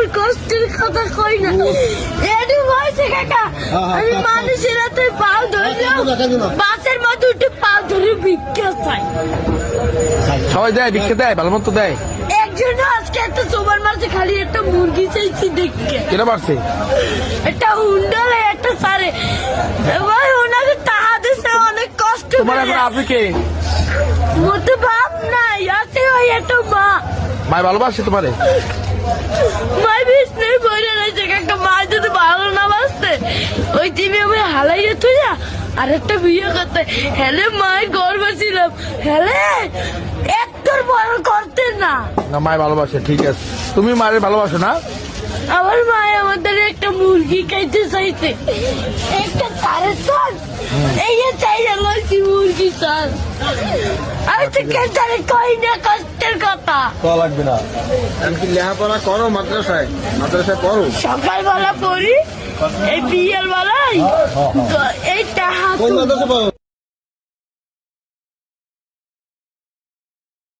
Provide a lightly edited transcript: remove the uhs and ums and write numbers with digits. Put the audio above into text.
আমার কষ্টের কথা কই না এডু বলছে কাকা আমি মানুষের হাতে পাও ধরলাম বাসের মধ্যে উঠে পাও ধরে ভিক্ষা চাই সবাই দেয়, ভিক্ষা দেয়, ভালো মতো দেয়। একজন আজকে একটা তোমার মাঝে খালি একটা মুরগি চাইছি দেখে কেনা পারছে একটা হুন্ডালে একটা সারে ভাই ওনাকে টাকা দিছে অনেক কষ্ট তোমার এখন আছে কে? মোর তো বাপ নাই আছে ওই একটা মা ভাই ভালোবাসে তোমারে? মাই বিষ্ণু বইরে রয়েছে একটা মা যদি ভালো না বাসতে ওই টিভি আমি হালাইয়ে তুই আর একটা বিয়ে করতে হেলে মায়ের গর্ব ছিলাম হেলে একটার বড় করতে না না, মায় ভালোবাসে, ঠিক আছে। তুমি মায়ের ভালোবাসো না? আমার মায় আমাদের একটা মুরগি খাইতে চাইছে একটা সাড়ে চাল এই যে চাই লাগছি মুরগি চাল আমি তো কেন কই না কষ্টের কথা লাগবে না। আমি কি লেখাপড়া করো? মাদ্রাসায় পড়ো? সকালবেলা পড়ি এই বিয়ের বেলায় এই টাকা